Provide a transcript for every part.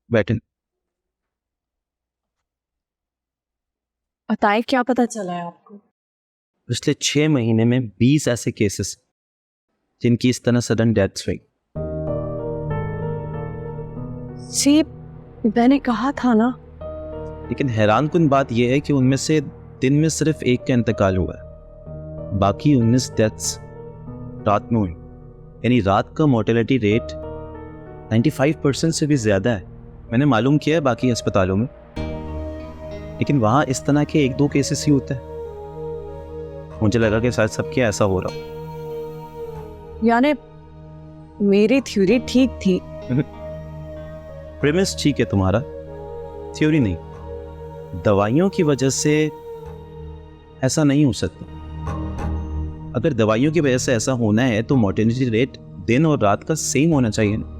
बैठे। बताइए क्या पता चला है आपको? पिछले 6 महीने में 20 ऐसे केसेस जिनकी इस तरह सडन डेथ्स हुई। जी मैंने कहा था ना। लेकिन हैरान कुन बात यह है कि उनमें से दिन में सिर्फ एक का इंतकाल हुआ है, बाकी 19 डेथ्स रात में हुई। यानी रात का मोर्टेलिटी रेट 95% से भी ज़्यादा है। मैंने मालूम किया है बाकी अस्पतालों में, लेकिन वहाँ इस तरह के 1-2 केसेस ही होते हैं। मुझे लगा कि शायद सबके ऐसा हो रहा हो। यानी मेरी थ्योरी ठीक थी। प्रेमिस ठीक है तुम्हारा, थ्योरी नहीं। दवाइयों की वजह से ऐसा नहीं हो सकता। अगर दवाइयों की वजह से ऐसा होना है तो मोर्टेलिटी रेट दिन और रात का सेम होना चाहिए ना।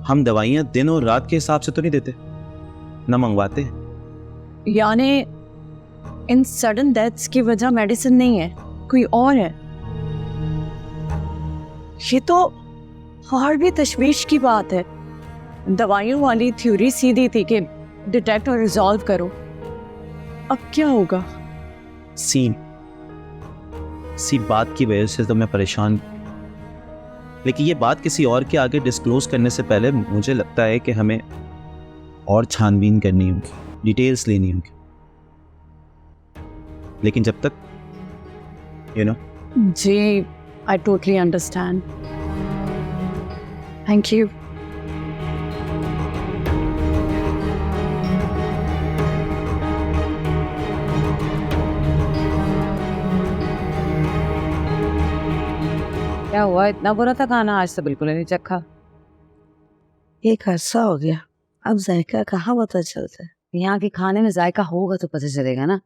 हम दवाइयाँ दिन और रात के हिसाब से तो नहीं देते, ना मंगवाते। यानी इन सडन डेथ्स की वजह मेडिसिन नहीं है, कोई और है। ये तो और भी तशवीश की बात है। दवाइयों वाली थ्योरी सीधी थी कि डिटेक्ट और रिजॉल्व करो। अब क्या होगा? सी बात की वजह से तो मैं परेशान, लेकिन ये बात किसी और के आगे डिस्क्लोज करने से पहले मुझे लगता है कि हमें और छानबीन करनी होगी, डिटेल्स लेनी होगी। लेकिन जब तक जी I totally understand. Thank you. क्या हुआ? इतना बुरा था खाना? आज तो बिल्कुल नहीं चखा। एक अरसा हो गया, अब जायका कहाँ पता चलता है। यहाँ के खाने में जायका होगा तो पता चलेगा ना।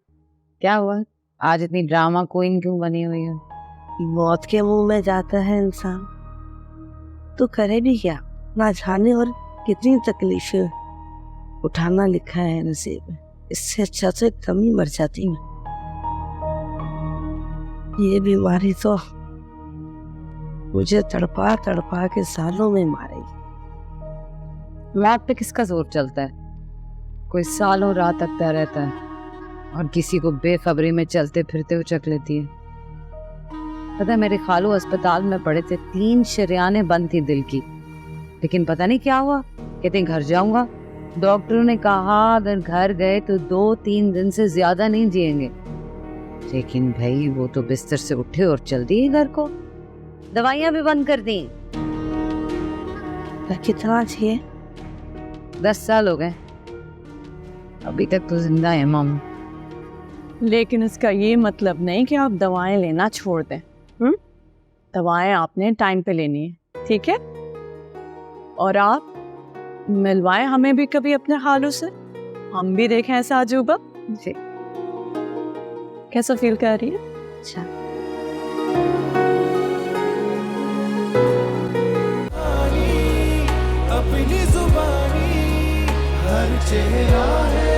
क्या हुआ आज इतनी ड्रामा क्वीन क्यों बनी हुई है? मौत के मुंह में जाता है इंसान तो करे भी क्या, ना जाने और कितनी तकलीफें उठाना लिखा है नसीब में। इससे अच्छा तो कमी मर जाती मैं। ये बीमारी तो मुझे तड़पा तड़पा के सालों में मारेगी। लैब पे किसका जोर चलता है? कोई सालों रात तकता रहता है और किसी को बेखबरी में चलते फिरते उचक लेती है। पता है मेरे खालू अस्पताल में पड़े थे, 3 शरियानें बंद थी दिल की, लेकिन पता नहीं क्या हुआ। कहते घर जाऊंगा, डॉक्टरों ने कहा अगर घर गए तो 2-3 दिन से ज्यादा नहीं जिएंगे। लेकिन भाई वो तो बिस्तर से उठे और चल दिए घर को। दवाइयां भी बंद कर दी। कितना चाहिए? 10 साल हो गए, अभी तक तो जिंदा है मामा। लेकिन इसका ये मतलब नहीं कि आप दवाएं लेना छोड़ दें। दवाएं आपने टाइम पे लेनी है, ठीक है? और आप मिलवाएं हमें भी कभी अपने हालों से, हम भी देखें ऐसा अजूबा। जी कैसा फील कर रही है? अच्छा अपनी जुबानी हर चेहरा है